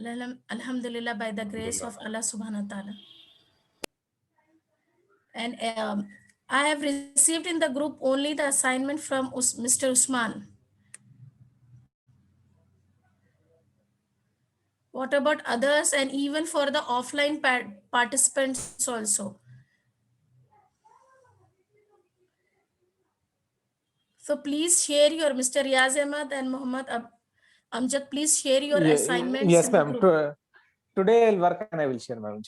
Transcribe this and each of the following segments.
Alhamdulillah, by the grace of Allah subhanahu wa ta'ala. And I have received in the group only the assignment from Mr. Usman. What about others, and even for the offline participants also? So please share your, Mr. Riaz Ahmad and Muhammad Amjad, please share your assignments Yes, in the ma'am. group. Today I'll work and I will share, ma'am.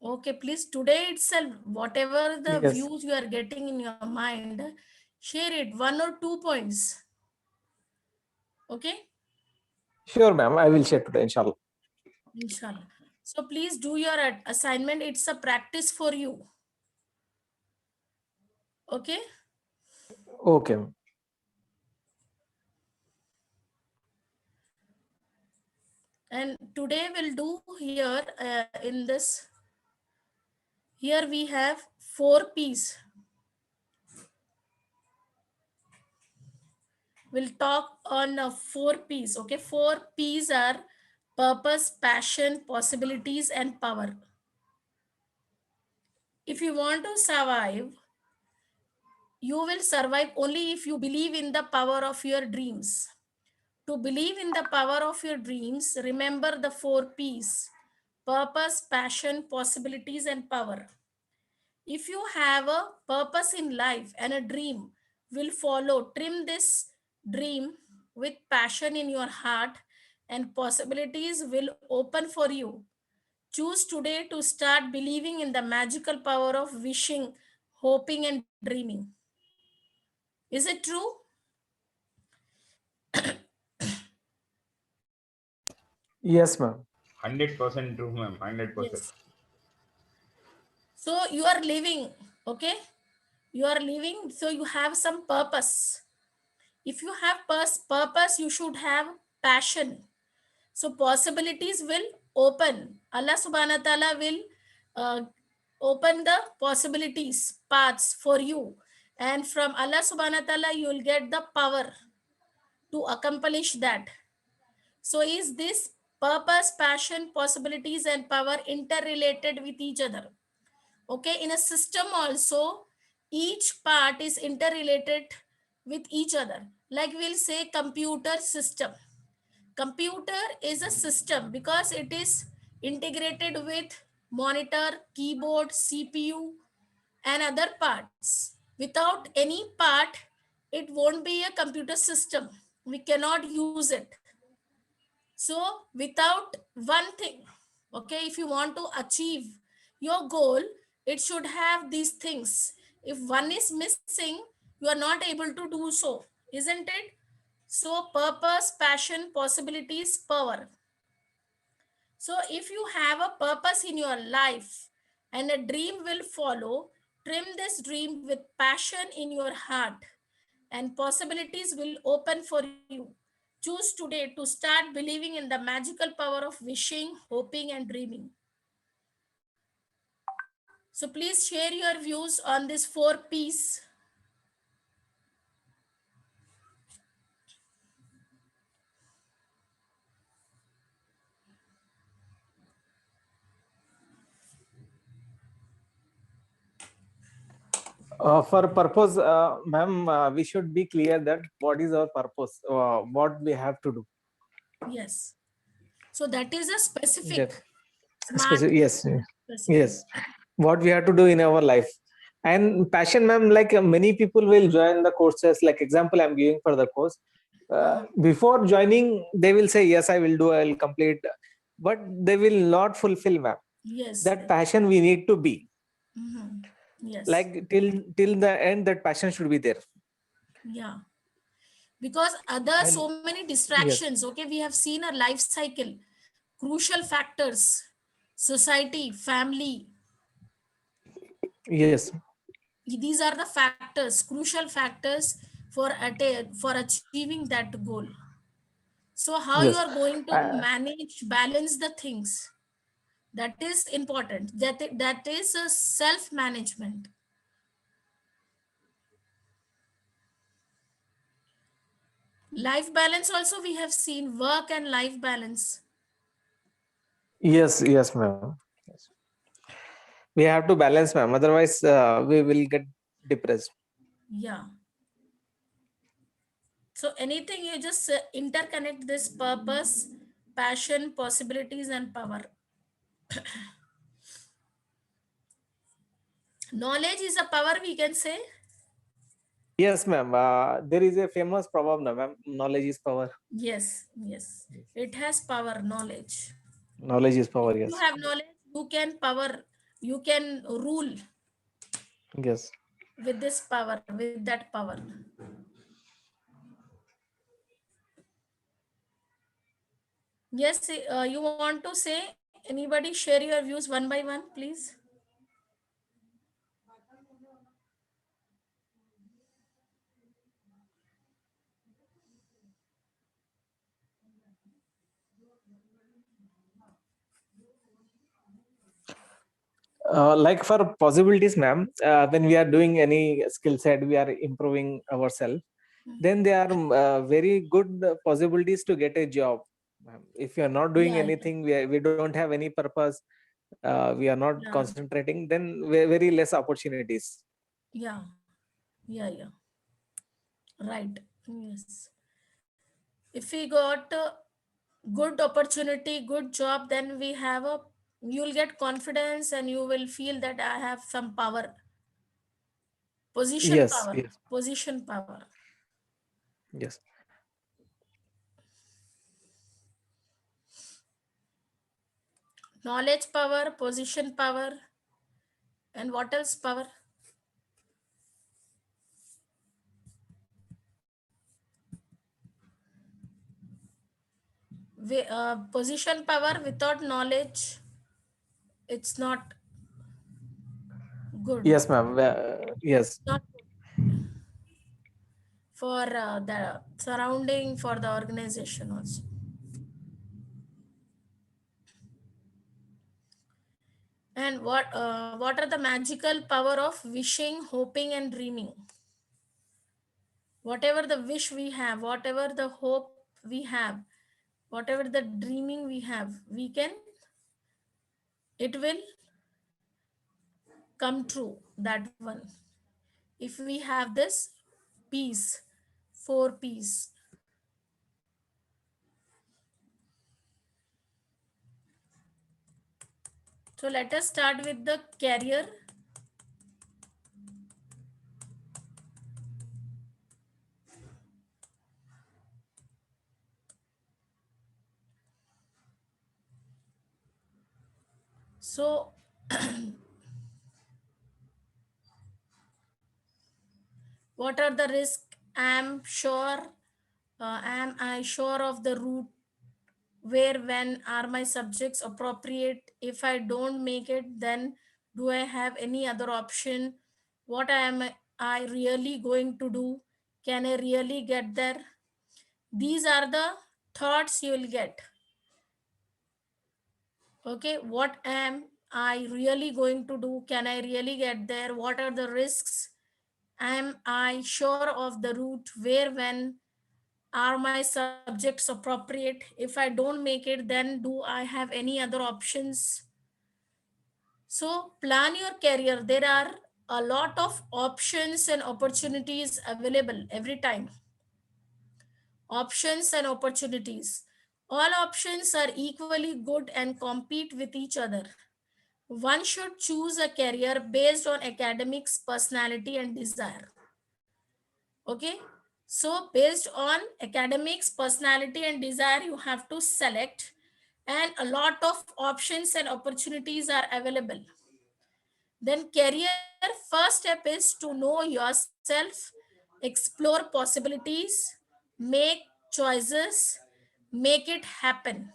Okay, please, today itself, whatever the Yes. views you are getting in your mind, share it, 1 or 2 points. Okay, Sure, ma'am. I will share today, inshallah. inshallah. So please do your assignment. It's a practice for you. Okay. Okay. And today we'll do here in this. Here we have 4 P's. We'll talk on 4 P's. Okay, 4 P's are purpose, passion, possibilities, and power. If you want to survive, you will survive only if you believe in the power of your dreams. To believe in the power of your dreams, remember the 4 P's: purpose, passion, possibilities, and power. If you have a purpose in life and a dream will follow, trim this dream with passion in your heart, and possibilities will open for you. Choose today to start believing in the magical power of wishing, hoping, and dreaming. Is it true? Yes, ma'am. 100% true, ma'am. 100%. Yes. So you are living, okay? You are living, so you have some purpose. If you have purpose, you should have passion. So possibilities will open. Allah subhanahu wa ta'ala will uh, open the possibilities, paths for you. And from Allah subhanahu wa ta'ala, you will get the power to accomplish that. So is this purpose, passion, possibilities, and power interrelated with each other? Okay, in a system also, each part is interrelated with each other. Like we'll say computer system. Computer is a system because it is integrated with monitor, keyboard, CPU, and other parts. Without any part, it won't be a computer system. We cannot use it. So without one thing, okay, if you want to achieve your goal, it should have these things. If one is missing, you are not able to do so, isn't it? So purpose, passion, possibilities, power. So if you have a purpose in your life and a dream will follow, trim this dream with passion in your heart, and possibilities will open for you. Choose today to start believing in the magical power of wishing, hoping, and dreaming. So please share your views on this 4 P's. For purpose, ma'am, we should be clear that what is our purpose, what we have to do. Yes. So that is a specific, That smart, yes, specific. yes. What we have to do in our life. And passion, ma'am, like many people will join the courses. Like example, I'm giving for the course. Before joining, they will say, yes, I will do, I will complete. But they will not fulfill, ma'am. Yes. That passion we need to be. Yes. Like till the end, that passion should be there. Yeah. Because other And so many yes, distractions, okay, we have seen a life cycle, crucial factors, society, family. yes, These are the factors, crucial factors for achieving that goal. So how you yes. are going to Uh, manage, balance the things, that is important. That is a self management. Life balance also, we have seen work and life balance. Yes, yes, ma'am. Yes. We have to balance, ma'am. Otherwise, we will get depressed. Yeah. So anything you just interconnect this purpose, passion, possibilities, and power. Knowledge is a power, we can say. Yes, ma'am. There is a famous proverb, no, ma'am. Knowledge is power. Yes, yes. It has power, knowledge. Knowledge is If power. you Yes. have knowledge, you can power, you can rule Yes. with this power, with that power. Yes, you want to say, anybody share your views one by one, please? Like for possibilities, ma'am, when we are doing any skill set, we are improving ourselves. Then there are very good possibilities to get a job, ma'am. If you are not doing Yeah, anything, we don't have any purpose, we are not yeah, concentrating, then very less opportunities. yeah, yeah, yeah. Right. Yes. If we got a good opportunity, good job, then we have a, you'll get confidence and you will feel that I have some power, position Yes, power, yes, position power. yes. Knowledge power, position power, and what else power? Position power without knowledge, it's not good. Yes, ma'am. Yes. Not for the surrounding, for the organization also. And what are the magical power of wishing, hoping, and dreaming? Whatever the wish we have, whatever the hope we have, whatever the dreaming we have, we can, it will come true, that one, if we have this peace, four peace. So let us start with the career. So what are the risks? Am I sure of the route? Where, when are my subjects appropriate? If I don't make it, then do I have any other option? What am I really going to do? Can I really get there? These are the thoughts you will get. Okay, what am I really going to do? Can I really get there? What are the risks? Am I sure of the route? Where, when are my subjects appropriate? If I don't make it, then do I have any other options? So plan your career. There are a lot of options and opportunities available every time. Options and opportunities. All options are equally good and compete with each other. One should choose a career based on academics, personality, and desire. Okay. So, based on academics, personality, and desire, you have to select, and a lot of options and opportunities are available. Then, career first step is to know yourself, explore possibilities, make choices, make it happen.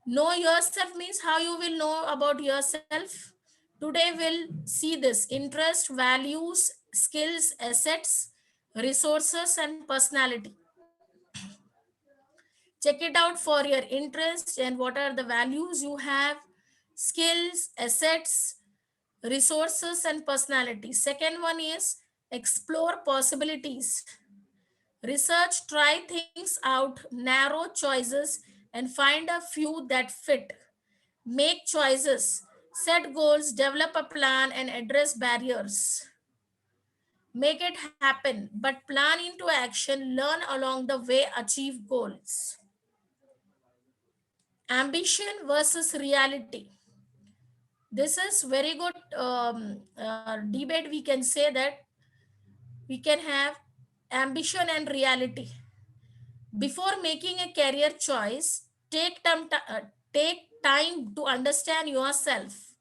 Know yourself means how you will know about yourself. Today we'll see this: interest, values, skills, assets, resources, and personality. Check it out for your interest and what are the values you have, skills, assets, resources, and personality. Second one is explore possibilities. Research, try things out, narrow choices, and find a few that fit. make choices, set goals, develop a plan, and address barriers. Make it happen, but plan into action, learn along the way, achieve goals. Ambition versus reality. This is very good debate. We can say that we can have ambition and reality. Before making a career choice, take time to understand yourself,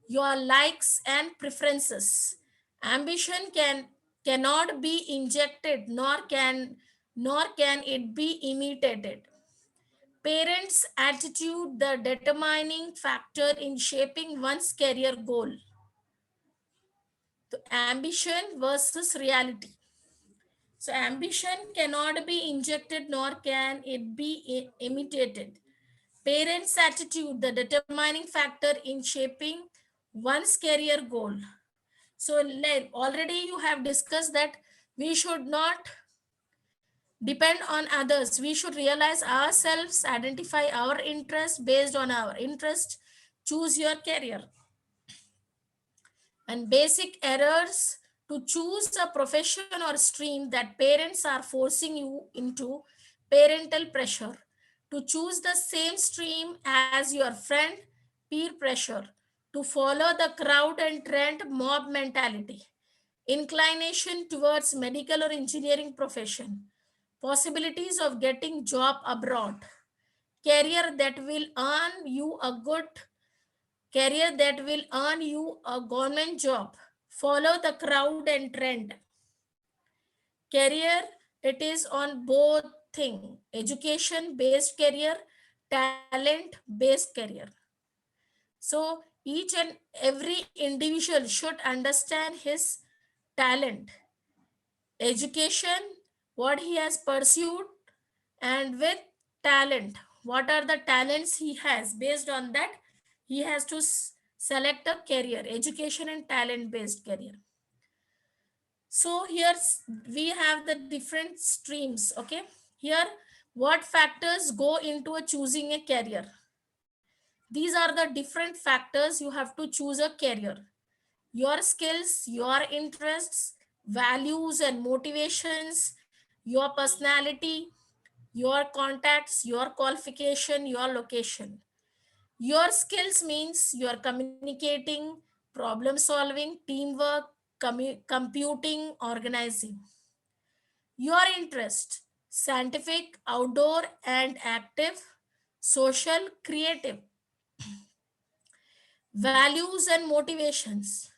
your likes and preferences. Ambition cannot be injected, nor can it be imitated. Parents' attitude, the determining factor in shaping one's career goal. So ambition versus reality. So ambition cannot be injected, nor can it be imitated. Parents' attitude, the determining factor in shaping one's career goal. So already you have discussed that we should not depend on others. We should realize ourselves, identify our interest, based on our interest, choose your career. And basic errors: to choose a profession or stream that parents are forcing you into, parental pressure; to choose the same stream as your friend, peer pressure; to follow the crowd and trend, mob mentality; inclination towards medical or engineering profession; possibilities of getting job abroad; career that will earn you a good career that will earn you a government job; follow the crowd and trend. Career, it is on both thing: education based career, talent based career. So each and every individual should understand his talent, education, what he has pursued, and with talent, what are the talents he has. Based on that, he has to select a career, education and talent based career. So here we have the different streams. Okay, here what factors go into a choosing a career. These are the different factors you have to choose a career: your skills, your interests, values and motivations, your personality, your contacts, your qualification, your location. Your skills means you are communicating, problem solving, teamwork, computing, organizing. Your interest: scientific, outdoor and active, social, creative. Values and motivations: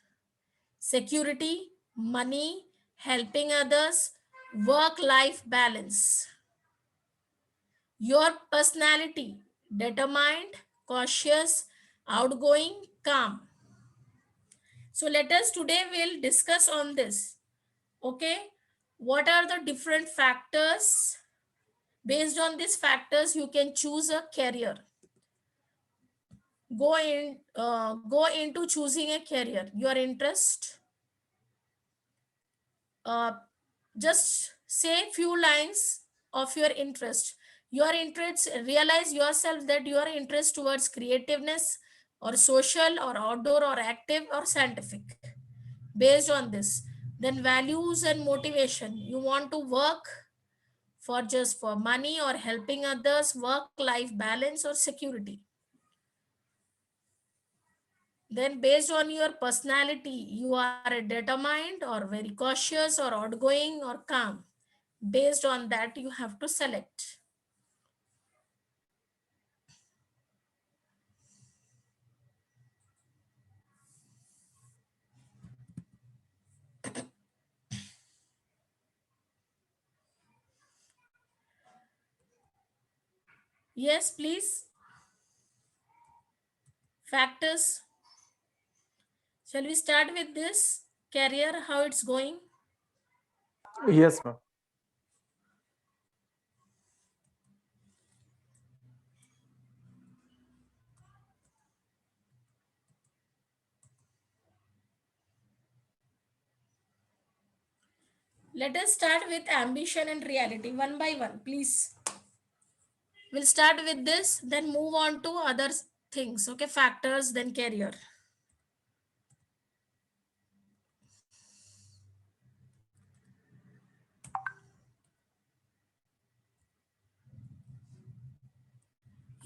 security, money, helping others, work life balance. Your personality: determined, cautious, outgoing, calm. So let us today will discuss on this. Okay, what are the different factors? Based on these factors, you can choose a career. Go into choosing a career. Your interest. Uh, just say few lines of your interest. Your interests, realize yourself that your interest towards creativeness or social or outdoor or active or scientific. Based on this, then values and motivation: you want to work for just for money or helping others, work life balance or security. Then based on your personality, you are a determined or very cautious or outgoing or calm. Based on that, you have to select. Yes, please. Factors. Shall we start with this career, how it's going? Yes, ma'am. Let us start with ambition and reality one by one, please. We'll start with this, then move on to others, things. Okay, factors, then career.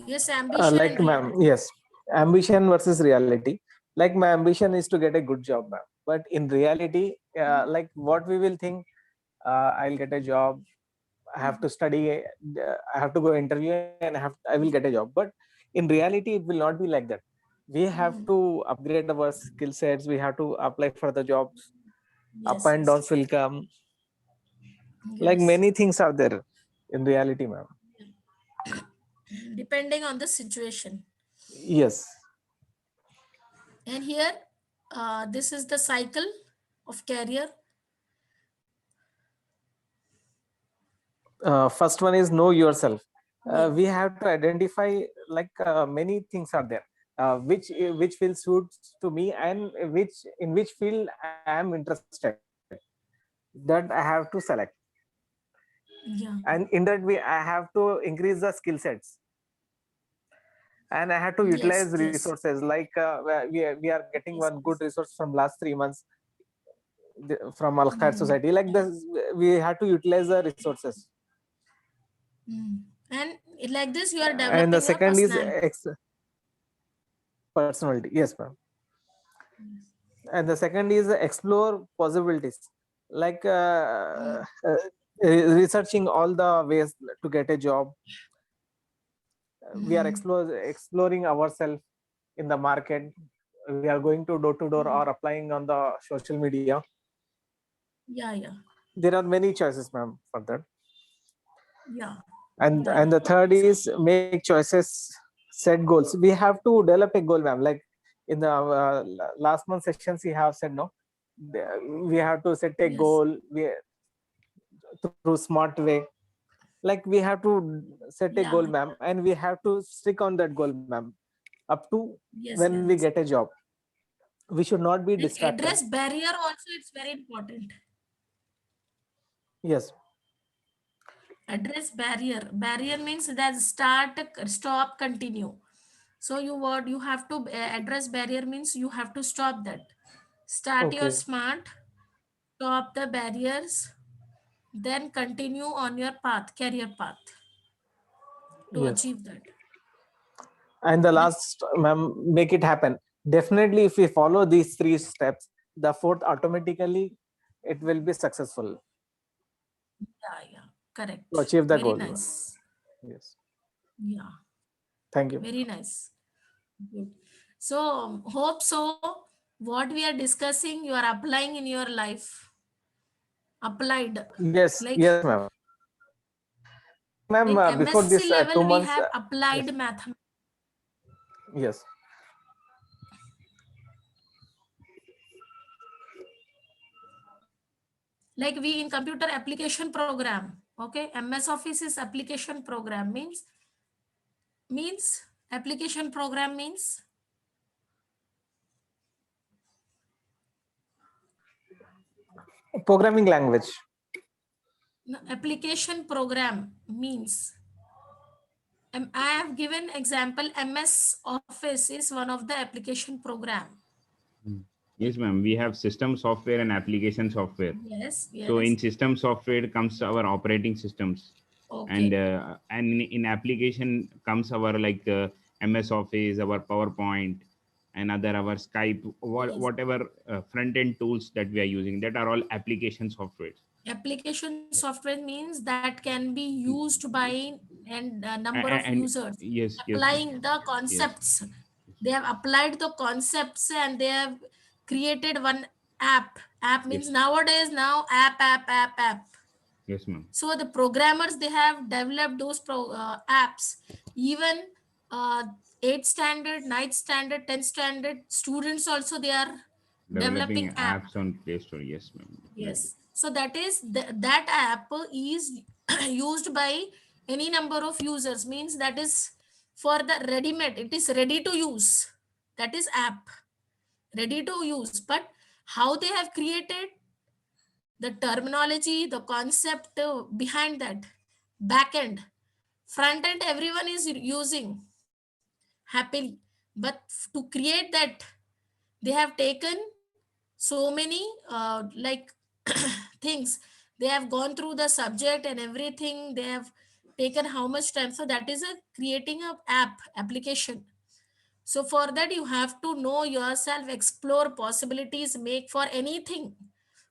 Yes, ambition Like and ma'am, reality. yes, ambition versus reality. Like my ambition is to get a good job, ma'am. But in reality, like what we will think, I'll get a job. I have to study. I have to go interview, and I will get a job. But in reality, it will not be like that. We have to upgrade our skill sets. We have to apply for the jobs. Up Yes, and yes, downs will come. Like yes. many things are there in reality, ma'am. Depending on the situation. Yes. And here, this is the cycle of career. First one is know yourself. Yes. We have to identify like many things are there, which will suit to me and which field I am interested. That I have to select, Yeah. and in that way I have to increase the skill sets, and I have to Yes, utilize yes. resources like we are getting Yes, one good yes. resource from last 3 months from Al Khair Mm. Society. Like this, we have to utilize the resources. Mm. And like this, you are And the developing your second is personality. personality. Yes, ma'am. Yes. And the second is explore possibilities, like Mm. researching all the ways to get a job. We are Mm. exploring ourselves in the market. We are going to door Mm. or applying on the social media. Yeah, yeah, There are many choices, ma'am, for that. yeah, yeah, And yeah. the third is make choices, set goals. We have to develop a goal, ma'am. Like in the last month sessions we have said, no, we have to set a Yes. goal through smart way. Like we have to set a Yeah. goal, ma'am, and we have to stick on that goal, ma'am, up to Yes, when we yes. get a job. We should not be And distracted. address barrier also, it's very important. Yes. Address barrier. Barrier means that start, stop, continue. So you have to address barrier means you have to stop that. Start your Okay. smart, stop the barriers, then continue on your path, career path to Yes. achieve that. And the And last, ma'am, make it happen. Definitely if we follow these three steps, the fourth automatically it will be successful yeah, yeah, to correct. achieve the Very goal, ma'am. nice. Yes. Yeah, Thank you. very nice. Good. So hope so. What we are discussing, you are applying in your life. Applied, Yes, like yes, ma'am. Ma'am, in before MSc this two level, we months, have yes, applied mathematics. yes, Like we in computer application program. Okay, MS Office is application program means application program means programming language. no, application program means I have given example. MS Office is one of the application program. Yes, ma'am. We have system software and application software. Yes, So yes. in system software comes our operating systems, Okay. and in application comes our like MS Office, our PowerPoint, and other our Skype, Yes. whatever front end tools that we are using. That are all application software. Application software means that can be used by and a number of And users yes, yes, applying the yes, concepts. They have applied the concepts and they have created one app. App means yes, nowadays now app. yes, ma'am. So the programmers, they have developed those apps. Even uh, 8th standard, 9th standard, 10th standard students also, they are Developing developing app. apps on Play Store. Yes, ma'am. Definitely. Yes. So that is that app is used by any number of users, means that is for the ready made. It is ready to use. That is app ready to use. But how they have created the terminology, the concept behind that, back end, front end, everyone is using happily. But to create that, they have taken so many like things. They have gone through the subject and everything. They have taken how much time. So that is a creating a app application. So for that you have to know yourself, explore possibilities, make for anything.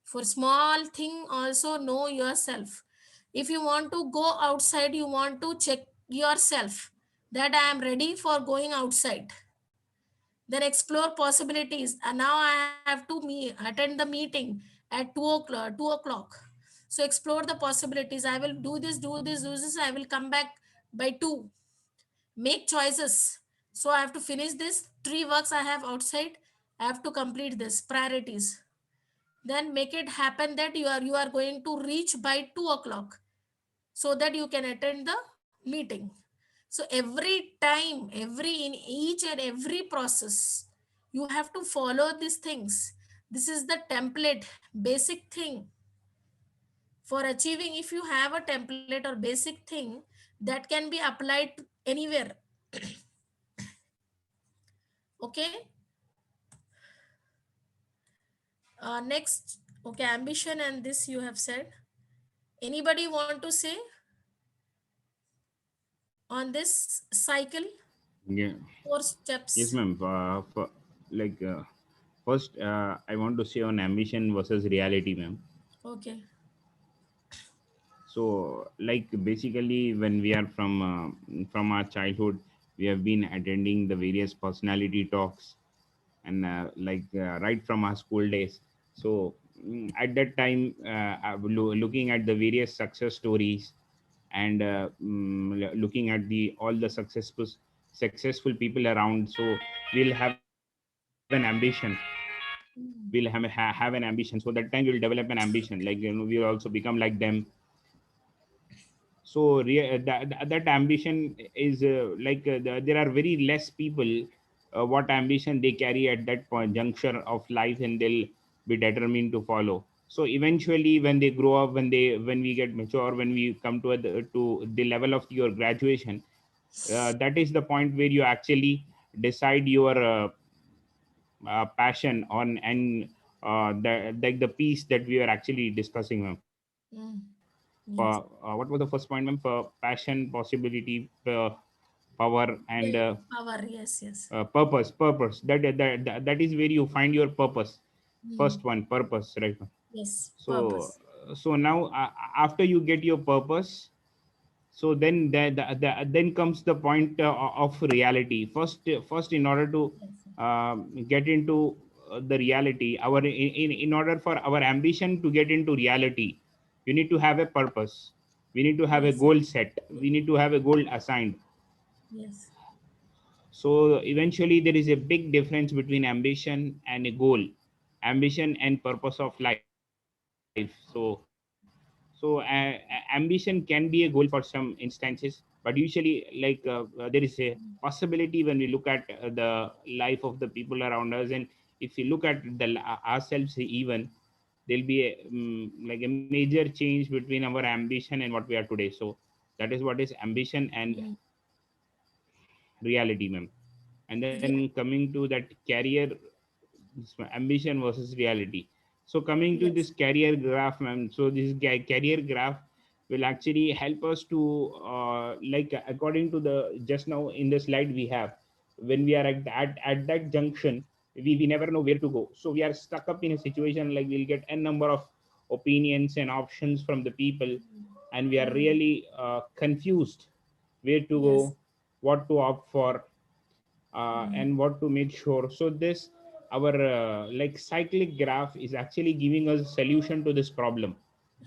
For small thing also know yourself. If you want to go outside, you want to check yourself that I am ready for going outside. Then explore possibilities. And now I have to attend the meeting at 2 o'clock. 2 o'clock. So explore the possibilities. I will do this, do this, do this. I will come back by 2. Make choices. So I have to finish this 3 works I have outside. I have to complete this priorities. Then make it happen that you are going to reach by 2 o'clock, so that you can attend the meeting. So every time, every in each and every process, you have to follow these things. This is the template, basic thing for achieving. If you have a template or basic thing, that can be applied anywhere. Okay. Next, okay, ambition and this you have said. Anybody want to say on this cycle, Yeah. 4 steps? Yes, ma'am. Like first, I want to say on ambition versus reality, ma'am. Okay. So, like basically, when we are from our childhood, we have been attending the various personality talks, and right from our school days. So at that time, looking at the various success stories, and looking at the all the successful people around, so we'll have an ambition. We'll have an ambition. So that time we'll develop an ambition, like, we'll also become like them. So that ambition is there are very less people what ambition they carry at that point juncture of life, and they'll be determined to follow. So eventually, when they grow up, when we get mature, when we come to the level of your graduation, that is the point where you actually decide your passion on, and the piece that we are actually discussing, ma'am. Mm. Yes. What was the first point, ma'am? For passion, possibility, power, and Yeah, power. Yes, yes. purpose. That is where you find your purpose. Mm. First one, purpose, right, ma'am? Yes, So purpose. so now, after you get your purpose, so then comes the point of reality. First, in order to Yes. get into the reality, in order for our ambition to get into reality, you need to have a purpose. We need to have a Yes. goal set. We need to have a goal assigned. Yes. So eventually, there is a big difference between ambition and a goal, ambition and purpose of life. So ambition can be a goal for some instances, but usually, there is a possibility when we look at the life of the people around us, and if we look at ourselves even, there'll be like a major change between our ambition and what we are today. So that is what is ambition and Mm. reality, ma'am. And then Yeah. coming to that career, ambition versus reality. So coming to this Yes. career graph, ma'am. So this career graph will actually help us to, according to the just now in the slide we have, when we are at that junction, we never know where to go. So we are stuck up in a situation, like we'll get a number of opinions and options from the people, and we are Mm. really confused where to Yes. go, what to opt for, Mm. and what to make sure. So this our like cyclic graph is actually giving us a solution to this problem.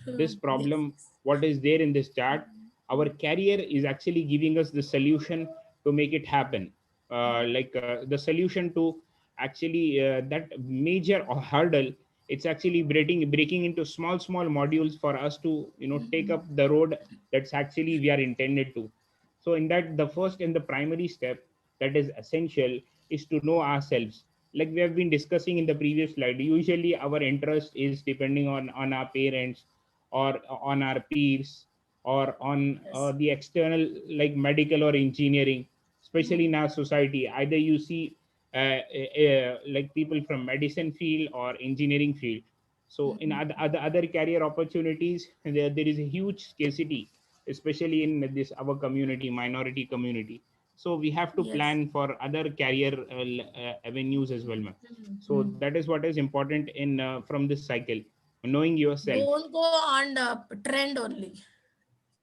This Yes. problem, what is there in this chart, our career is actually giving us the solution to make it happen. The solution to actually that major hurdle, it's actually breaking into small modules for us to, take Mm. up the road that's actually we are intended to. So in that, the first and the primary step that is essential is to know ourselves. Like we have been discussing in the previous slide, usually our interest is depending on our parents, or on our peers, or on Yes. the external, like medical or engineering. especially in our society. Either you see like people from medicine field or engineering field. So in other career opportunities, there is a huge scarcity, especially in this our community, minority community. So we have to Yes. plan for other career avenues as well, ma'am. So that is what is important in from this cycle, knowing yourself. Don't go on the trend only.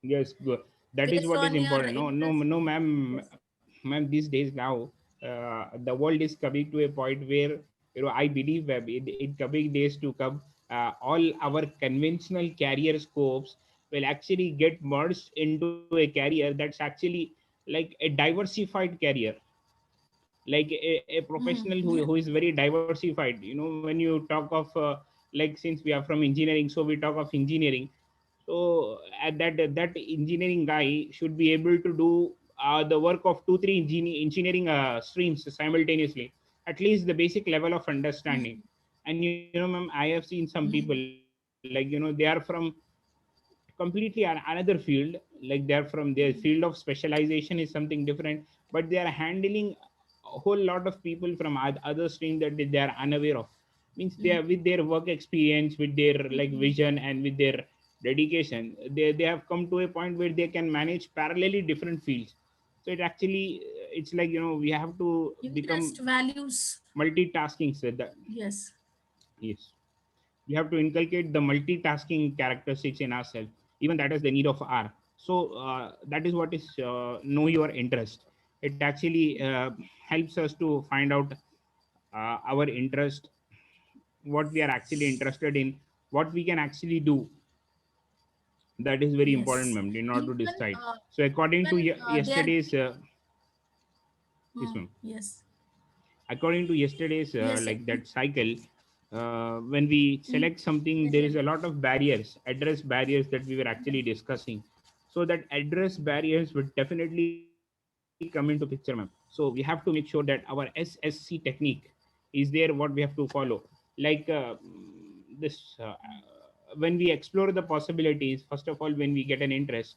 Yes, that is Based what is on your important. No, no, interest. no, ma'am, Yes. ma'am. These days now, the world is coming to a point where, I believe, ma'am, in coming days to come, all our conventional career scopes will actually get merged into a career that's actually like a diversified career, like a professional Yeah. who is very diversified. When you talk of like, since we are from engineering, so we talk of engineering. So at that engineering guy should be able to do the work of two three engineering streams simultaneously, at least the basic level of understanding. And ma'am, I have seen some people, like, they are from completely another field, like they are from their field of specialization is something different, but they are handling a whole lot of people from other stream that they are unaware of. Means they are, with their work experience, with their like vision, and with their dedication, they have come to a point where they can manage parallelly different fields. So it actually, it's like, we have to become Interest values. multitasking, so that, Yes. yes, we have to inculcate the multitasking characteristics in ourselves. Even that is the need of R. So that is what is know your interest. It actually helps us to find out our interest, what we are actually interested in, what we can actually do. That is very important, Yes. ma'am, in order to Even decide. So according to they are yesterday's yes, ma'am, yes. according to yesterday's Yes. like that cycle, when we select something, Yes. there Yes. is a lot of barriers, address barriers, that we were actually discussing. So that address barriers would definitely come into picture, ma'am. So we have to make sure that our SSC technique is there, what we have to follow. Like this when we explore the possibilities, first of all, when we get an interest,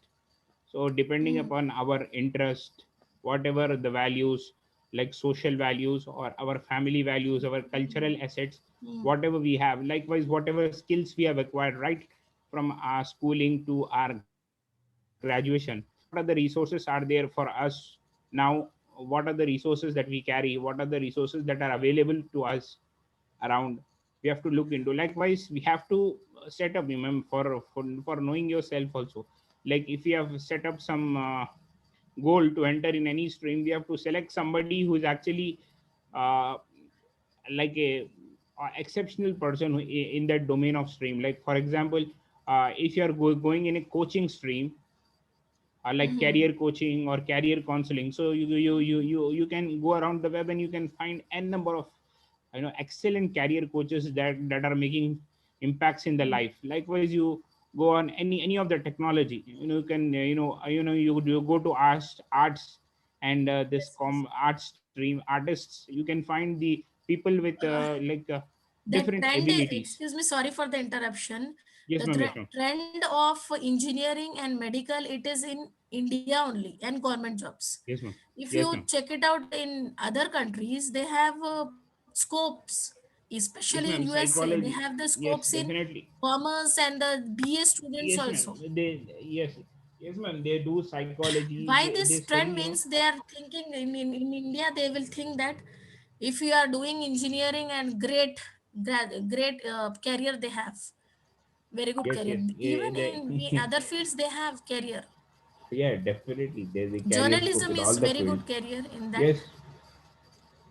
so depending upon our interest, whatever the values, like social values or our family values, our cultural assets, whatever we have, likewise whatever skills we have acquired right from our schooling to our graduation, what are the resources are there for us now, what are the resources that we carry, what are the resources that are available to us around, we have to look into. Likewise, we have to set up, remember, for knowing yourself also. Like if you have set up some goal to enter in any stream, we have to select somebody who is actually uh, like a exceptional person in that domain of stream. Like for example, if you are going in a coaching stream, like career coaching or career counseling, so you can go around the web and you can find n number of excellent career coaches that are making impacts in the life. Likewise, you go on any of the technology, you can you go to arts and this Yes. Yes. art stream artists, you can find the people with like The different trend, abilities. excuse me, sorry for the interruption. Yes, The ma'am. Yes, ma'am. trend of engineering and medical, it is in India only, and government jobs. Yes, ma'am. If Yes, you ma'am. check it out in other countries, they have scopes, especially Yes, in ma'am. USA. They Psychology. have the Yes, scopes in definitely. commerce and the BA students Yes, ma'am. also. Yes, ma'am. They do psychology. Why They this study. trend means they are thinking in India, they will think that if you are doing engineering and great career they have, very good Yes, career. yes. Even in other fields they have career. Yeah, definitely. There's a career scope Journalism in all is the very fields. good career in that. Yes,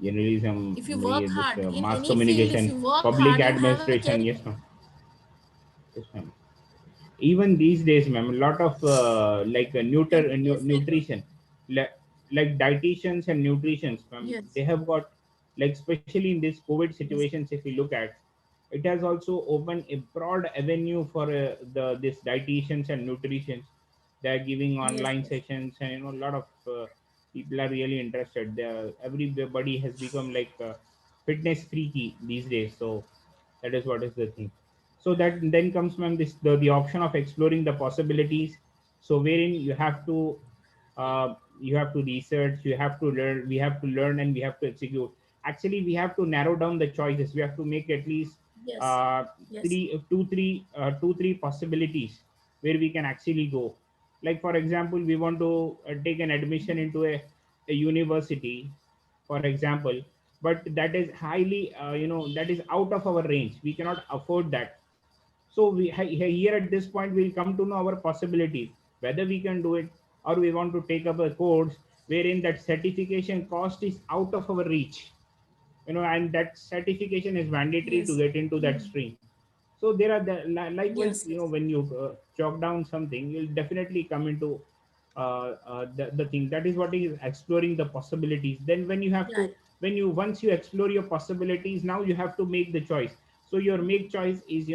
journalism, If you work this hard in mass any field, if communication, you work public hard, you have a career. administration. Yes, ma'am. Yes, ma'am. Even these days, ma'am, a lot of like MBBS very good. nutrition, like, dietitians and nutritions, ma'am, Yes. they have got, like, especially in this COVID Yes. situations, if we look at, it has also opened a broad avenue for the this dietitians and nutritions. They are giving Yes. online Yes. sessions, and a lot of people are really interested. Everybody has become like fitness freaky these days. So that is what is the thing. So that then comes, ma'am, the option of exploring the possibilities. So wherein you have to you have to research, you have to learn, we have to learn, and we have to execute. Actually, we have to narrow down the choices. We have to make at least Yes. uh, Yes. two, three possibilities where we can actually go. Like for example, we want to take an admission into a university, for example, but that is highly, that is out of our range. We cannot afford that. So here at this point we'll come to know our possibilities, whether we can do it, or we want to take up a course wherein that certification cost is out of our reach, and that certification is mandatory to Yes. get into that Mm. stream. So there are likewise, Yes. Yes. when you chalk down something, you'll definitely come into the thing. That is what is exploring the possibilities. Then when you have Yeah. to, when you once you explore your possibilities, now you have to make the choice. So your make choice is,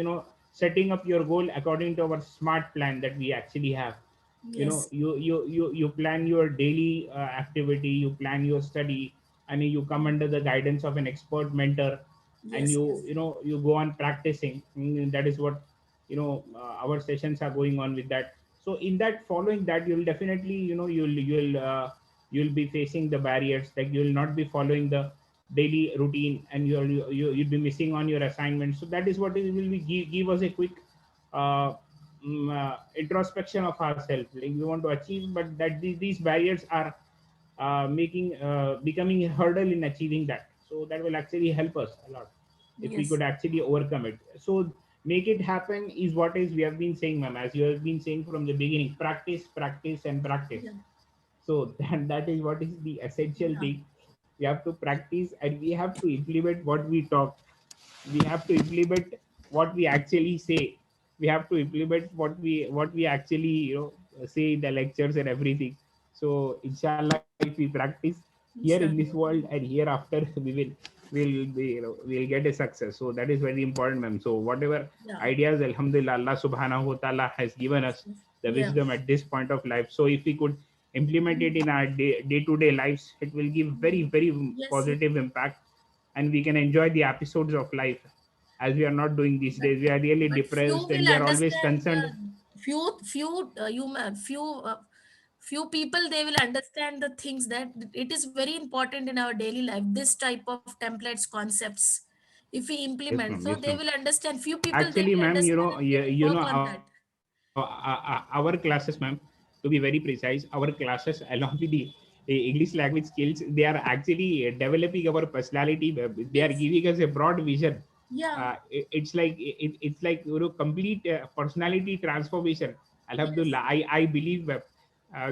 setting up your goal according to our smart plan that we actually have. Yes. You plan your daily activity, you plan your study, and you come under the guidance of an expert mentor, and Yes. Yes. you go on practicing. That is what, our sessions are going on with that. So in that, following that, you'll definitely, you'll be facing the barriers, like you'll not be following the daily routine, and you'll be missing on your assignments. So that is what it will be give us a quick uh, introspection of ourselves, like we want to achieve, but that these barriers are making becoming a hurdle in achieving that. So that will actually help us a lot if we Yes. could actually overcome it. So make it happen is what is we have been saying, ma'am, as you have been saying from the beginning: practice, practice, and practice. Yeah. So that is what is the essential Yeah. thing. We have to practice, and we have to implement what we talk. We have to implement what we actually say. We have to implement what we actually, say in the lectures and everything. So inshallah, if we practice here in this Inshallah. world, and hereafter, we'll be, we'll get a success. So that is very important, ma'am. So whatever Yeah. ideas, alhamdulillah, Allah subhanahu wa ta'ala has given us the Yeah. wisdom at this point of life. So if we could implement it in our day-to-day lives, it will give very, very Yes. Yes. positive impact, and we can enjoy the episodes of life, as we are not doing these But days. We are really but few depressed, and will we are always understand. concerned. Few people, they will understand the things that it is very important in our daily life. This type of templates, concepts, if we Yes, implement, ma'am. so Yes, they ma'am. will understand. Few people, they Actually, will ma'am, understand and they will work on that. our classes, ma'am, to be very precise, our classes, along with the English language skills, they are actually developing our personality. They are Yes. giving us a broad vision. Yeah. It's like it's like, complete personality transformation. Yes. Alhamdulillah, I believe.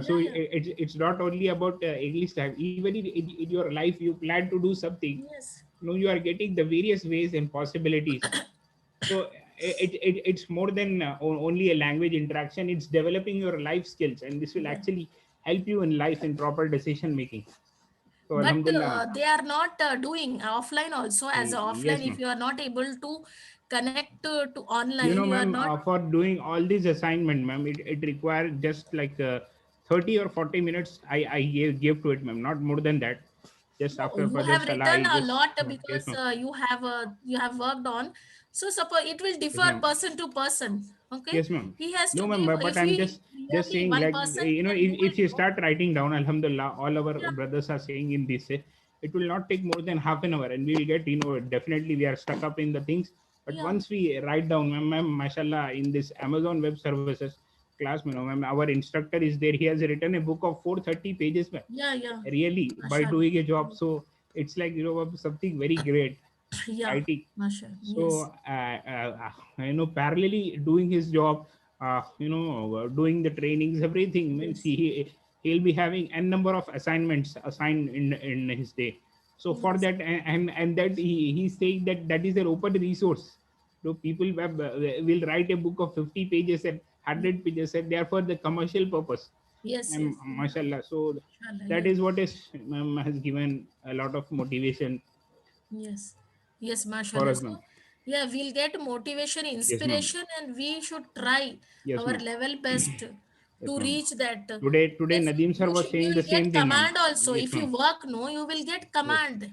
So Yeah. Yeah. it's not only about English language. Even in your life, you plan to do something. Yes. You are getting the various ways and possibilities. So it's more than only a language interaction. It's developing your life skills, and this will Yeah. actually help you in life in proper decision making. So But alhamdulillah. they are not doing offline also. As a offline, Yes, if ma'am. you are not able to connect to online, you are Ma'am, not. for doing all these assignment, ma'am, it requires just like 30 or 40 minutes. I gave to it, ma'am, not more than that. Just No, after you Fajr have Salah, written I a just, lot yes, because ma'am. you have worked on. So suppose it will Yes, differ ma'am. person to person. Okay, Yes, ma'am. he has No, to ma'am, give. but If I'm we just really saying, one like, person can do if it. you No? start writing down, alhamdulillah, all our Yeah. brothers are saying in this, it will not take more than half an hour, and we will get, definitely we are stuck up in the things. But Yeah. once we write down, ma'am, mashallah, in this Amazon Web Services class, ma'am, our instructor is there. He has written a book of 430 pages, ma'am, Yeah. Yeah. really, by Mashallah. doing a job. So it's like, something very great Yeah. writing. Mashallah. Yes. So parallelly doing his job, doing the trainings, everything means Yes. he'll be having n number of assignments assigned in his day. So for Yes. that, and that he's saying that that is an open resource. So people will write a book of 50 pages and Ye- 100 pages, and therefore the commercial purpose. Yes. And Yes. Yeah. mashallah, so Mashallah. that Yes. is what is, has given a lot of motivation Yes. Yes. for Mashallah. us, ma'am. So yeah, we'll get motivation, Yes, ma'am. inspiration, and we should try Yes, our ma'am. level best Yes, to ma'am. reach that. Today Yes, Nadeem sir was you saying the will same get thing, ma'am. command also. Yes, If you ma'am. work, no, you will get Yes. command,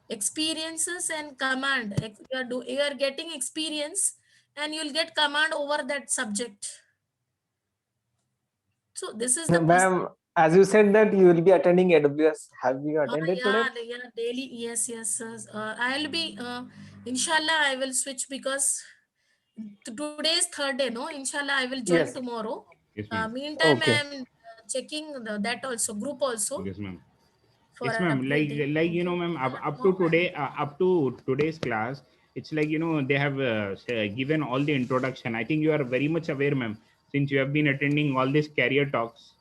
experiences and command. You are getting experience, and you'll get command over that subject. So this is the Ma'am, As you said that you will be attending AWS, have you attended today? Yeah, daily. Yes, yes. I'll be, inshallah, I will switch because today is third day, no? Inshallah, I will join Yes. tomorrow. Yes, ma'am. Meantime, I Okay. am checking that also, group also Yes, ma'am. for Yes, ma'am. upgrading. Like Okay. ma'am, up to Tomorrow I today, up to today's class, it's like they have given all the introduction. I think you are very much aware, ma'am, since you have been attending all these career talks.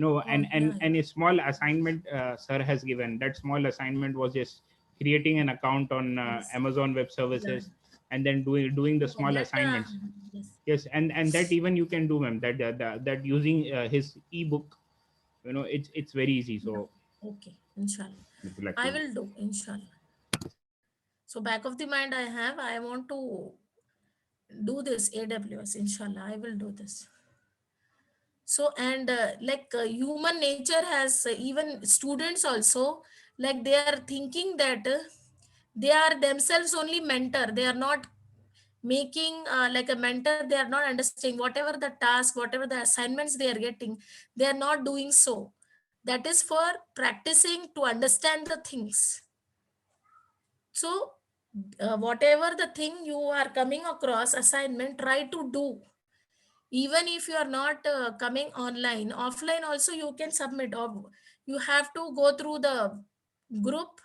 oh, yeah, And yeah. a small assignment sir has given. That small assignment was just creating an account on Yes. Amazon Web Yeah. Services, and then doing the Oh, small that, assignments. yes. Yes, and that even you can do, ma'am. That using his ebook, it's very easy. Yeah. So Okay. Inshallah. if you like I to. will do, inshallah. So back of the mind I have, I want to do this AWS, inshallah. I will do this. So, and human nature has even students also, like they are thinking that they are themselves only mentor. They are not making like a mentor. They are not understanding whatever the task, whatever the assignments they are getting, they are not doing so. That is for practicing to understand the things. So whatever the thing you are coming across assignment, try to do. Even if you are not coming online, offline also you can submit, or you have to go through the group,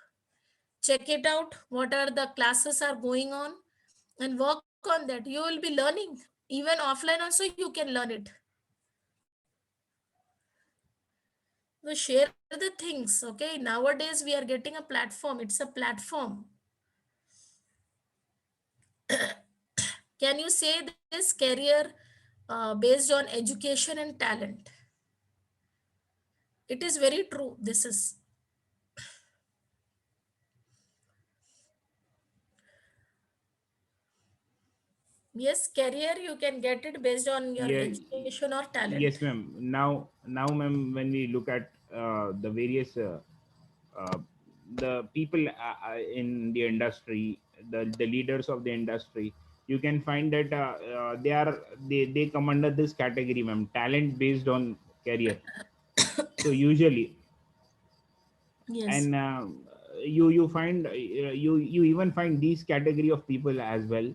check it out, what are the classes are going on, and work on that. You will be learning. Even offline also you can learn it. So share the things. Okay, nowadays we are getting a platform. It's a platform. Can you say this career based on education and talent? It is very true. This is, yes, career you can get it based on your Yeah. education or talent. Yes, ma'am. Now, ma'am, when we look at the various uh, the people in the industry, the leaders of the industry, you can find that they come under this category, ma'am, talent based on career. So usually, Yes. and you find you even find these category of people as well,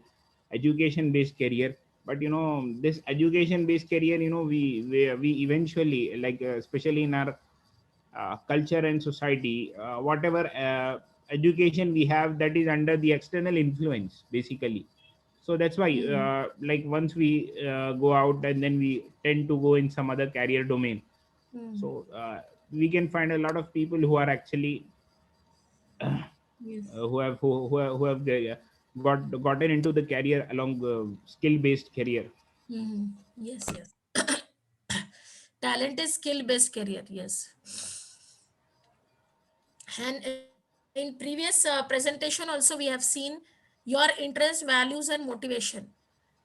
education based career. But this education based career, we eventually, like especially in our culture and society, whatever education we have, that is under the external influence basically. So that's why Mhm. like once we go out, and then we tend to go in some other career domain. Mhm. So we can find a lot of people who are actually Yes. who have gotten into the career along skill based career. Mhm. Yes, yes. Talent is skill based career. Yes. And in previous presentation also we have seen your interest, values, and motivation.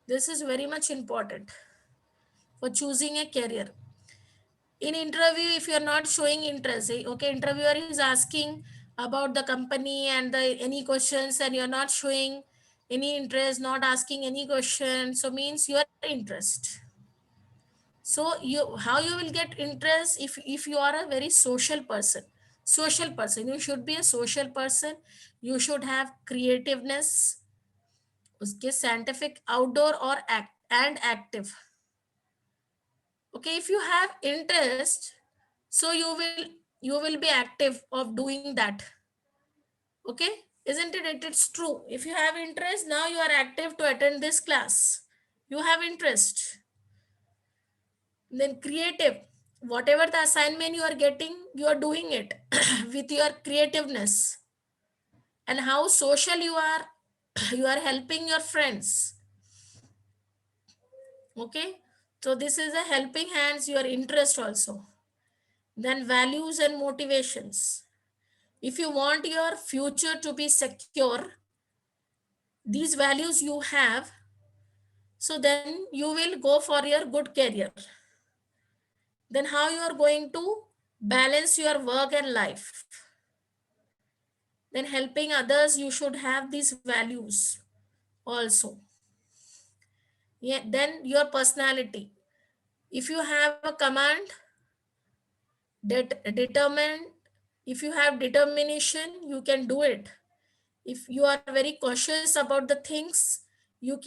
This is very much important for choosing a career. In interview, if you are not showing interest, okay, interviewer is asking about the company and the any questions, and you're not showing any interest, not asking any question, so means your interest. So you, how you will get interest? If you are a very social person. Social person, you should be a social person. You should have creativeness, uske scientific, outdoor or act and active. Okay, if you have interest, so you will be active of doing that. Okay, isn't it? It's true. If you have interest, now you are active to attend this class. You have interest. Then creative, whatever the assignment you are getting, you are doing it with your creativeness. And how social you are, you are helping your friends. Okay, so this is a helping hands, your interest also. Then values and motivations. If you want your future to be secure, these values you have, so then you will go for your good career. Then how you are going to balance your work and life? Then helping others, you should have these values also. Yeah, then your personality. If you have a command, Determined. If you have determination, you can do it. If you are very cautious about the things, you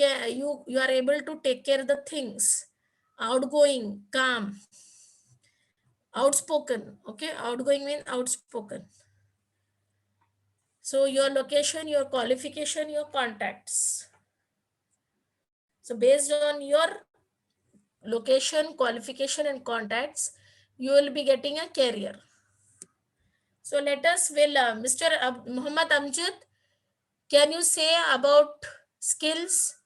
are able to take care of the things. Outgoing, calm, outspoken. Okay, outgoing means outspoken. So your location, your qualification, your contacts. So based on your location, qualification, and contacts, you will be getting a career. So let us Mr. Muhammad Amjad, can you say about skills,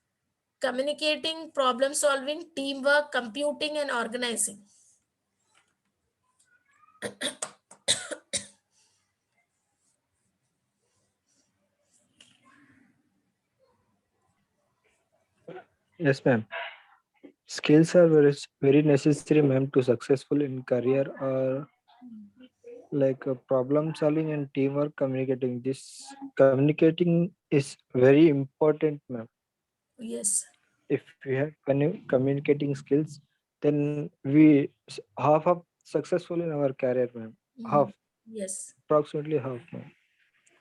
communicating, problem solving, teamwork, computing, and organizing? Yes, ma'am. Skills are very necessary, ma'am, to successful in career or like problem solving and teamwork communicating. This communicating is very important, ma'am. Yes. If we have communicating skills, then we half of successful in our career, ma'am. Half, Yes. approximately half, ma'am.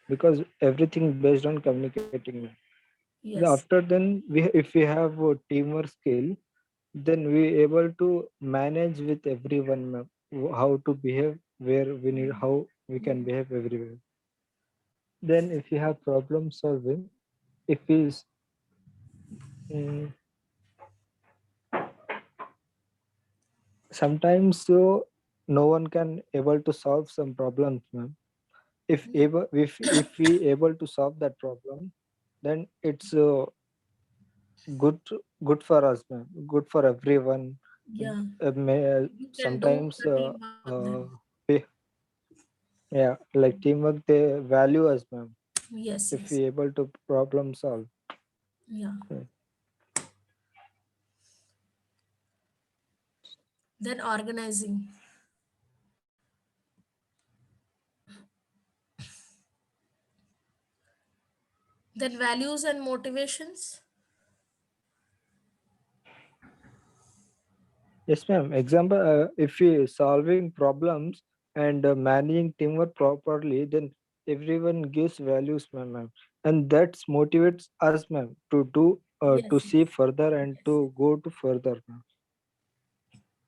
Because everything based on communicating, ma'am. Yes. After then, if we have a teamwork skill, then we able to manage with everyone, ma'am. How to behave, where we need, how we can behave everywhere. Then if you have problem solving, if is mm, sometimes so no one can able to solve some problems, ma'am. If we able to solve that problem, then it's good good for us, ma'am. Good for everyone. Yeah. You can do Sometimes the teamwork then. we- yeah, like teamwork, they value us, ma'am, Yes. if Yes. we able to problem solve. Yeah. Mm. Then organizing. Then values and motivations. Yes, ma'am. Example, if we solving problems and managing teamwork properly, then everyone gives values, ma'am, and that motivates us, ma'am, to do to Yes. see further and Yes. to go to further, ma'am.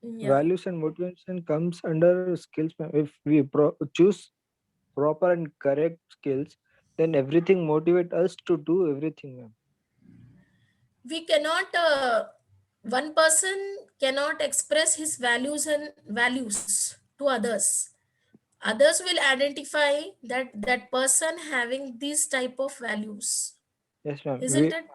Yeah. Values and motivation comes under skills, ma'am. If we choose proper and correct skills, then everything motivate us to do everything, ma'am. We cannot one person cannot express his values to others. Others will identify that that person having these type of values, Yes, ma'am. isn't it?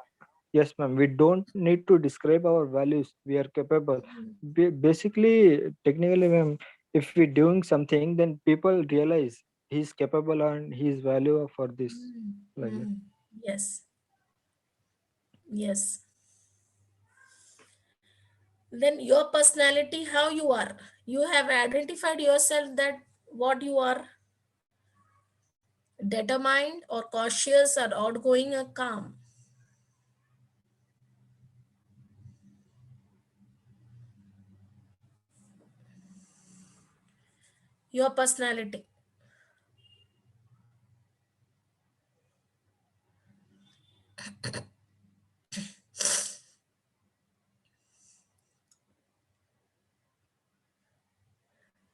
Yes, ma'am. We don't need to describe our values. We are capable. Mm. Basically, technically, ma'am, if we're doing something, then people realize he's capable and he's value for this. Mm. Like that. Mm. Yes. Yes. Then your personality, how you are, you have identified yourself that what you are, determined or cautious or outgoing or calm. Your personality.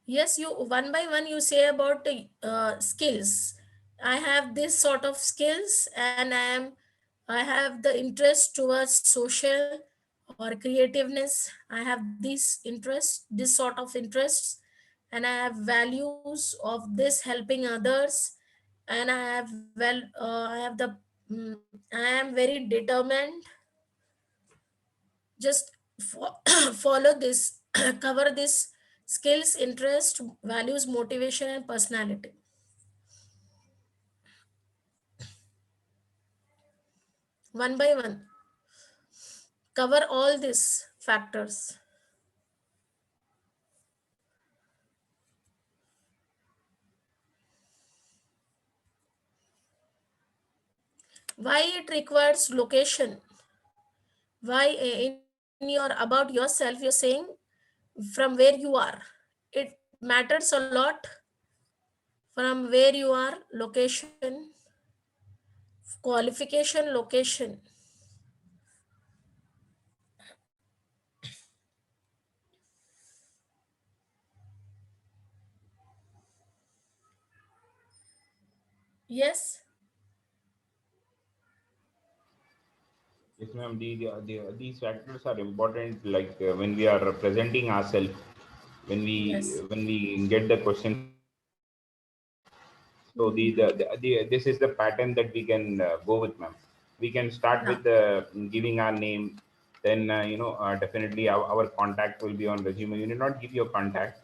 Yes, you one by one you say about the skills. I have this sort of skills, and I have the interest towards social or creativeness. I have this sort of interests, and I have values of this helping others, and I have I have the I am very determined. Just follow this cover this skills, interest, values, motivation, and personality. One by one, cover all these factors. Why it requires location? Why in your about yourself you're saying from where you are, it matters a lot from where you are, location, qualification, location. Yes. Yes, ma'am. These factors are important. Like when we are presenting ourselves, Yes. when we get the questions from the employer. So this is the pattern that we can go with, ma'am. We can start Yeah. with giving our name, then definitely our contact will be on resume. You need not give your contact,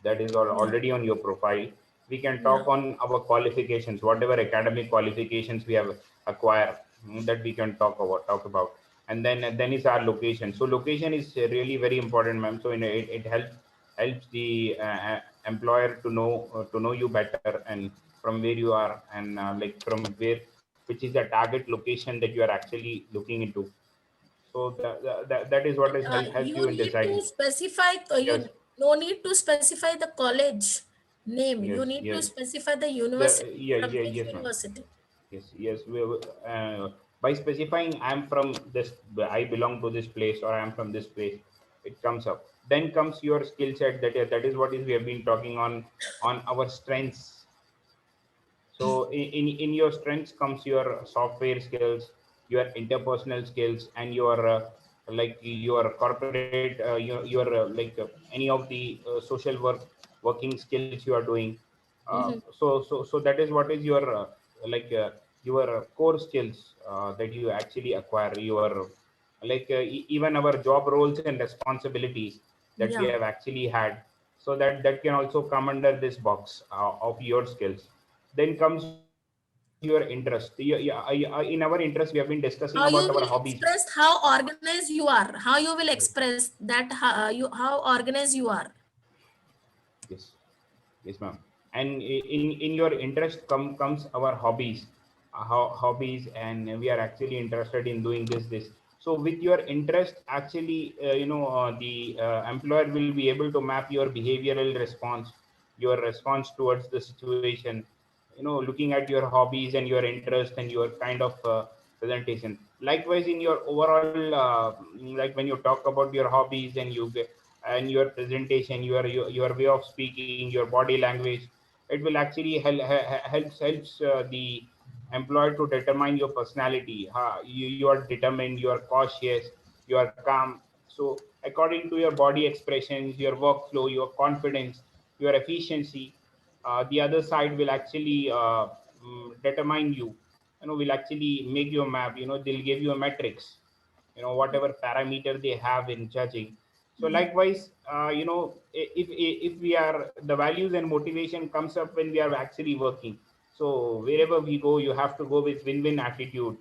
that is Yeah. already on your profile. We can Yeah. talk on our qualifications, whatever academic qualifications we have acquired, that we can talk about. And then is our location. So location is really very important, ma'am. So it helps the employer to know you better, and from where you are, and like from where, which is the target location that you are actually looking into. So that is what is help You you in need to deciding. specify, Yes, you no need to specify the college name. You yes, need to yes. specify the The university, Yeah, from yeah, which yes, ma'am. university. Yes, yes. By specifying I'm from this, I belong to this place, or I'm from this place, it comes up. Then comes your skill set. That is what is we have been talking on our strengths. So in your strengths comes your software skills, your interpersonal skills, and your like your corporate, your any of the social working skills you are doing. Mhm. So that is what is your like your core skills that you actually acquire. Your like even our job roles and responsibilities that we Yeah. have actually had. So that can also come under this box of your skills. Then comes your interest. In our interest, we have been discussing about our How hobbies. you will express how organized you are. How you will express that, how organized you are. Yes, yes, ma'am. And in your interest comes our hobbies, hobbies, and we are actually interested in doing this. So with your interest, actually, the employer will be able to map your behavioral response, your response towards the situation. Looking at your hobbies and your interest and your kind of presentation. Likewise, in your overall, like when you talk about your hobbies and and your presentation, your way of speaking, your body language, it will actually helps the employer to determine your personality. You are determined, you are cautious, you are calm. So according to your body expressions, your workflow, your confidence, your efficiency, the other side will actually determine you. Will actually make your map. They'll give you a metrics, whatever parameter they have in judging. So Yeah. likewise, if we are, the values and motivation comes up when we are actually working. So wherever we go, you have to go with win-win attitude.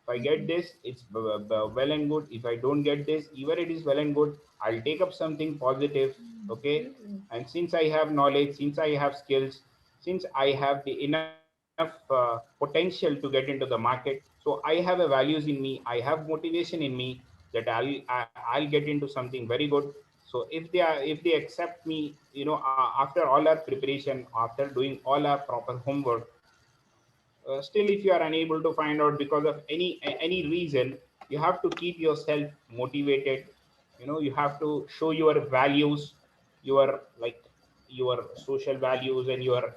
If I get this, it's well and good. If I don't get this, even it is well and good. I'll take up something positive. Okay. And since I have knowledge, since I have skills, since I have the enough potential to get into the market, so I have a values in me, I have motivation in me, that I'll get into something very good. So if they accept me, after all our preparation, after doing all our proper homework, still if you are unable to find out because of any reason, you have to keep yourself motivated. You have to show your values, your like your social values, and your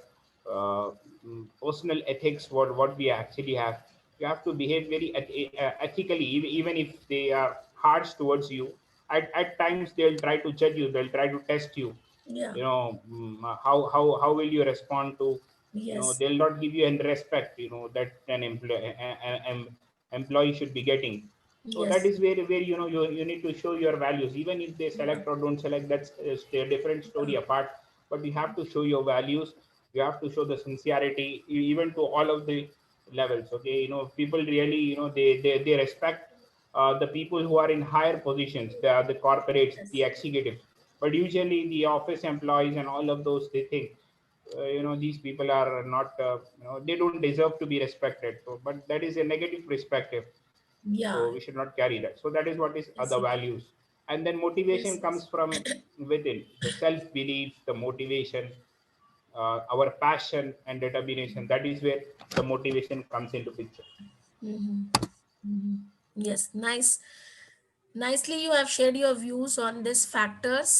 personal ethics, what we actually have. You have to behave very ethically, even if they are harsh towards you. At times they'll try to judge you, they'll try to test you. Yeah. How will you respond to, Yes. they'll not give you any respect, that an employee should be getting. So that Yes. is where you need to show your values. Even if they Yeah. select or don't select, that's a different story apart. But you have to show your values. You have to show the sincerity, even to all of the levels. Okay, people really, they respect the people who are in higher positions, the corporates, the Yes. executives. But usually the office employees and all of those, they think these people are not, they don't deserve to be respected. So but that is a negative perspective. Yeah. So we should not carry that. So that is what is Yes. other values. And then motivation Yes. comes from within, the self belief, the motivation, our passion and determination. That is where the motivation comes into picture. Mhm. Mhm. Yes, nice. Nicely, you have shared your views on these factors.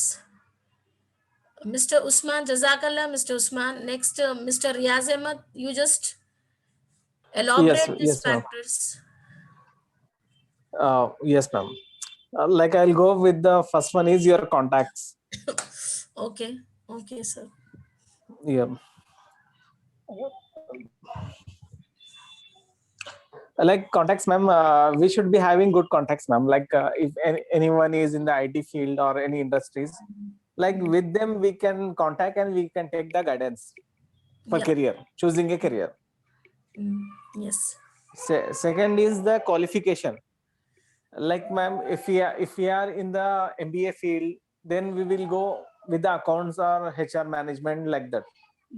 Mr. Usman, Jazakallah, Mr. Usman. Next, Mr. Riaz Ahmed, you just Yes, elaborate these yes, ma'am. factors. Yes, ma'am. Like I'll go with the first one is your contacts. Okay, okay, sir. Yeah. Like contacts, ma'am. We should be having good contacts, ma'am. Like if anyone is in the IT field or any industries, like with them we can contact and we can take the guidance for Yeah. career, choosing a career. Mm, yes. Second is the qualification. Like ma'am, if we are in the MBA field, then we will go with the accounts or HR management like that.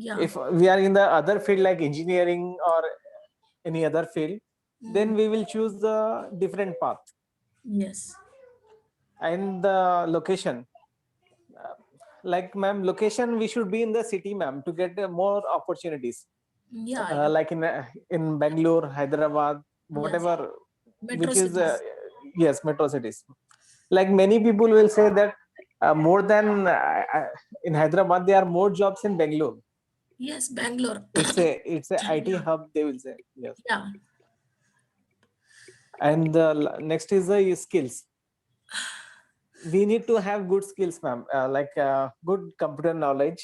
Yeah. If we are in the other field like engineering or any other field, then Mm, we will choose the different path. yes. And the location, uh, like ma'am, location we should be in the city, ma'am, to get more opportunities. Yeah, yeah. Like in Bangalore, Hyderabad, Yes. whatever, Metro which is cities. yes, metro cities. Like many people will say that more than in Hyderabad, there are more jobs in Bangalore. Yes, Bangalore. It's a IT Yeah. hub, they will say. Yes. Yeah. And the next is the skills. We need to have good skills, ma'am, like good computer knowledge.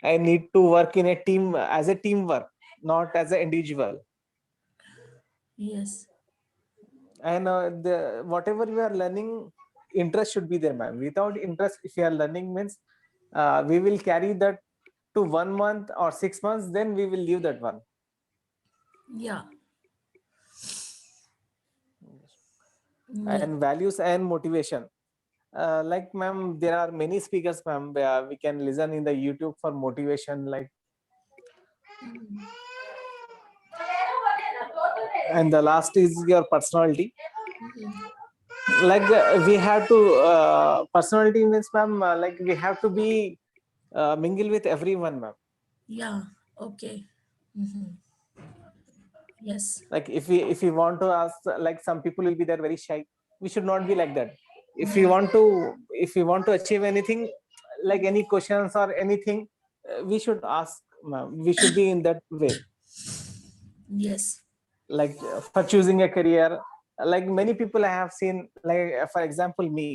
I need to work in a team as a teamwork, not as an individual. Yes. And the whatever you are learning, interest should be there, ma'am. Without interest, if you are learning means we will carry that to 1 month or 6 months, then we will leave that one. Yeah. Yeah. And values and motivation, like ma'am, there are many speakers, ma'am, we can listen in the YouTube for motivation, like. Mm, And the last is your personality. mhm. Like we have to personality means, ma'am, like we have to be mingle with everyone, ma'am. Yeah. Okay. Mhm. Yes. Like if we want to ask, like some people will be there very shy, we should not be like that. if we Yeah. want to if we want to achieve anything, like any questions or anything, we should ask, ma'am. We should be in that way. Yes. Like for choosing a career, like many people I have seen, like for example me,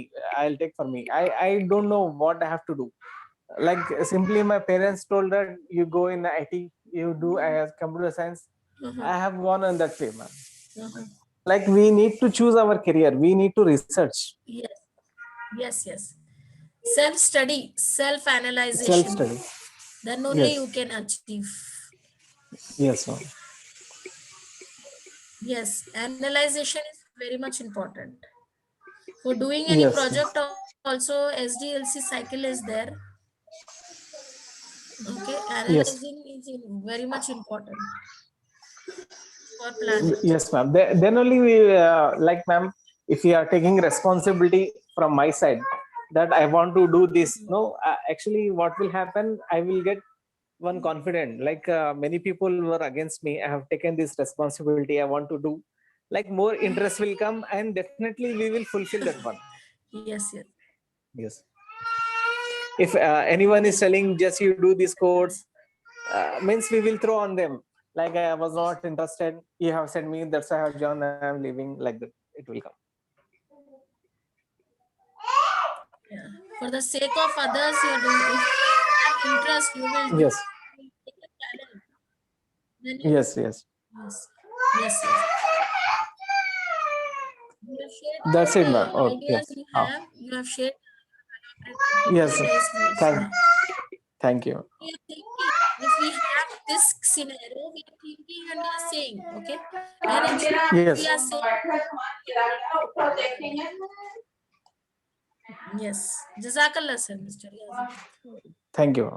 I'll take for me, I don't know what I have to do. Like simply my parents told that you go in IT, you do as computer science. Uh-huh. I have gone on that way, man. Uh-huh. Like we need to choose our career, we need to research, Yes. Yes. Yes. Self study, self self analyzation. study. Then only you Yes, can achieve. yes, ma'am. Yes. Analyzation is very much important. For doing any Yes, project, also SDLC cycle is there. Okay. yes, Analyzing is very much important for planning. yes, ma'am. Then only we like, ma'am, if we are taking responsibility from my side, that I want to do this. Mhm. No, actually, what will happen? I will get one confident. Like many people were against me. I have taken this responsibility. I want to do. Like more interest will come, and definitely we will fulfill that one. Yes. Yes. Yes. If anyone is telling just you do this course, means we will throw on them. Like I was not interested. You have sent me. That's why I have joined. I am leaving. Like that, it will come. Yeah. For the sake of others, you're doing. If you have interest, you will do. Yes, You will take a challenge. Then you will. yes, yes. Yes. Yes. Yes. You have shared That's it, ma'am. all Oh, ideas yes. you have. You have shared Yes. nice views. Thank, Yeah. thank you. We are thinking, if we have this scenario, we are thinking and we are saying, okay. And if Yes. we are saying, yes. Jazakallah, sir, Mr. Yazid. Thank you.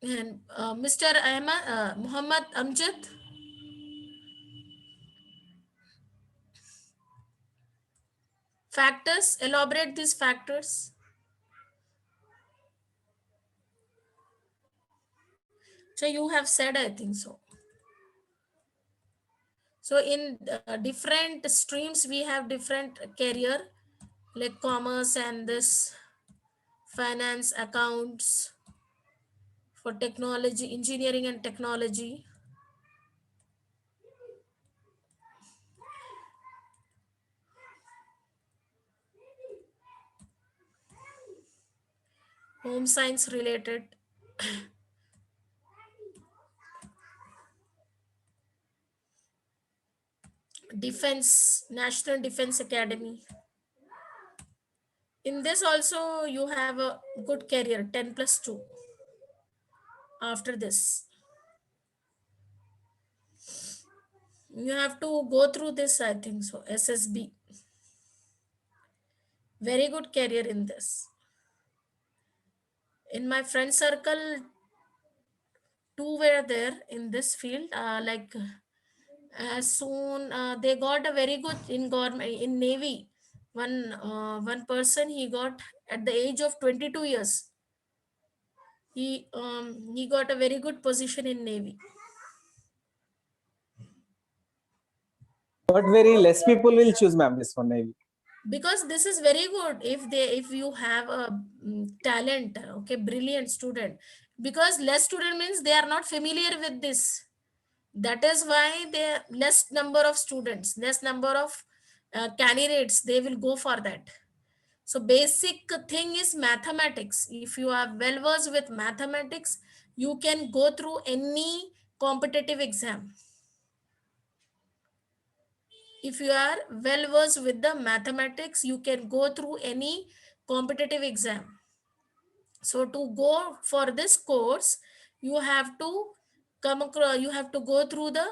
And Mr. Ahmad, Muhammad Amjad. Factors, elaborate these factors. So you have said, I think so. So in different streams we have different career, like commerce and this finance, accounts, for technology, engineering and technology. Home science related. Defense, National Defense Academy. In this also you have a good career, 10 plus 2 after this. You have to go through this, I think so. SSB. Very good career in this. In my friend circle, two were there in this field. Like as soon they got a very good in government, in Navy. One person, he got at the age of 22 years. He got a very good position in Navy. But very less people will choose, ma'am, this one maybe. Because this is very good if you have a talent, okay, brilliant student. Because less student means they are not familiar with this. That is why there less number of students, less number of candidates, they will go for that. So basic thing is mathematics. If you are well versed with mathematics, you can go through any competitive exam. If you are well versed with the mathematics, you can go through any competitive exam. So to go for this course, you have to come across, you have to go through the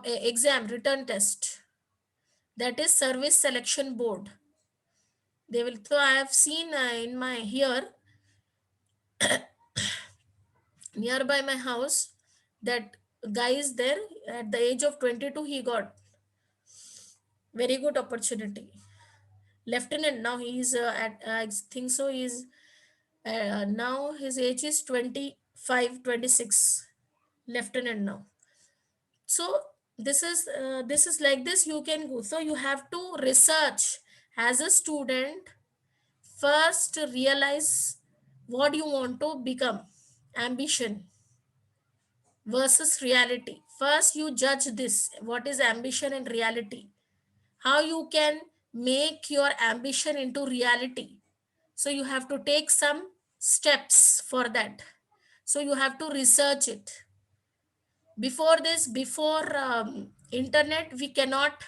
exam written test, that is service selection board. They will, so I have seen in my here nearby my house, that guy is there at the age of 22, he got very good opportunity. Lieutenant, now he is at I think so he is now his age is 25, 26. Lieutenant now. So this is like this, you can go. So you have to research as a student. First realize what you want to become, ambition versus reality. First you judge this, what is ambition and reality, how you can make your ambition into reality. So you have to take some steps for that. So you have to research it. Before this, before internet, we cannot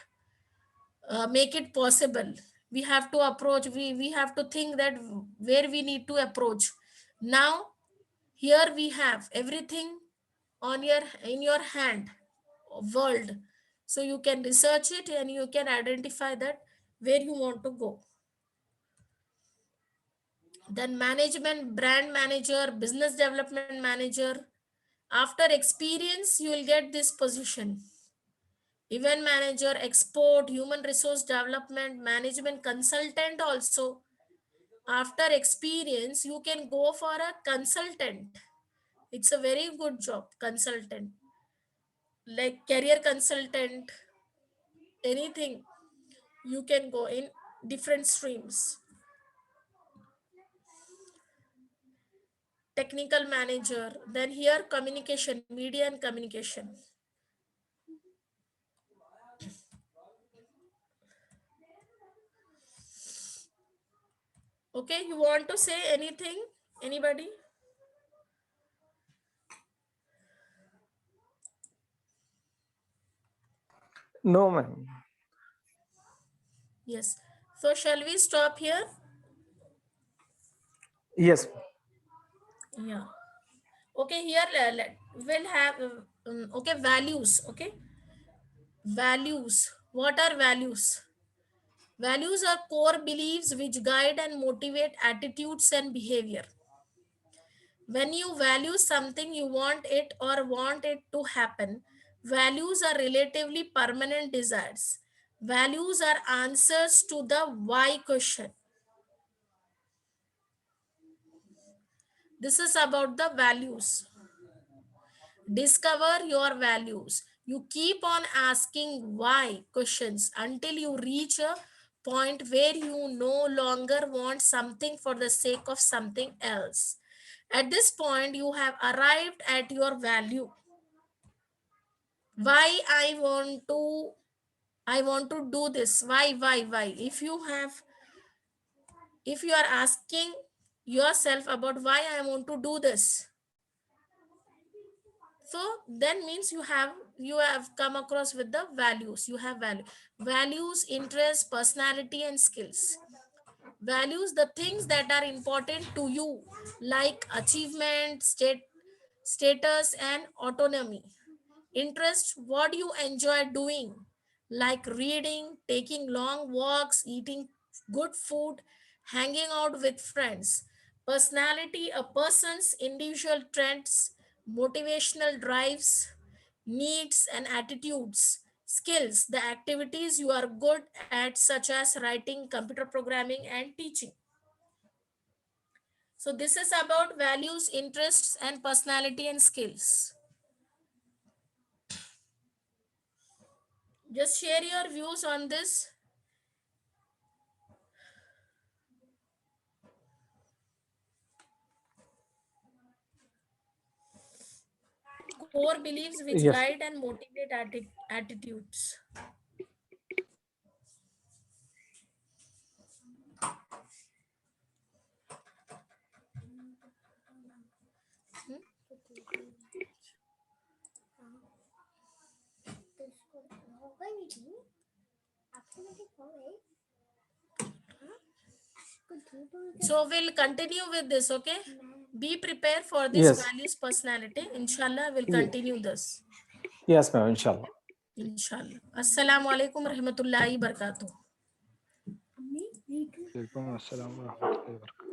make it possible. We have to approach, we have to think that where we need to approach. Now here we have everything on your, in your hand, world. So you can research it and you can identify that where you want to go. Then management, brand manager, business development manager. After experience, you will get this position. Event manager, export, human resource development, management consultant also. After experience, you can go for a consultant. It's a very good job, consultant. Like career consultant, anything. You can go in different streams. Technical manager, then here communication, media and communication. Okay, you want to say anything, anybody? No, ma'am. Yes. So shall we stop here? Yes. Yeah. Okay, here we'll have okay, values. Okay, values. What are values? Values are core beliefs which guide and motivate attitudes and behavior. When you value something, you want it or want it to happen. Values are relatively permanent desires. Values are answers to the why question. This is about the values. Discover your values. You keep on asking why questions until you reach a point where you no longer want something for the sake of something else. At this point, you have arrived at your value. Why I want to do this. Why? If you are asking yourself about why I want to do this, so then means you have come across with the values. You have values, interests, personality, and skills. Values, the things that are important to you, like achievement, status, and autonomy. Interest, what you enjoy doing, like reading, taking long walks, eating good food, hanging out with friends. Personality, a person's individual traits, motivational drives, needs, and attitudes. Skills, the activities you are good at, such as writing, computer programming, and teaching. So, this is about values, interests, and personality and skills. Just share your views on this. Core beliefs which Yes. guide and motivate attitudes. So we'll continue with this, okay? Be prepared for this Yes. values personality. Inshallah, we'll Ye- continue this. Yes, ma'am. Inshallah. Inshallah. Assalamu alaikum rahmatullahi barakatuh. Assalamu alaikum warahmatullahi wabarakatuh.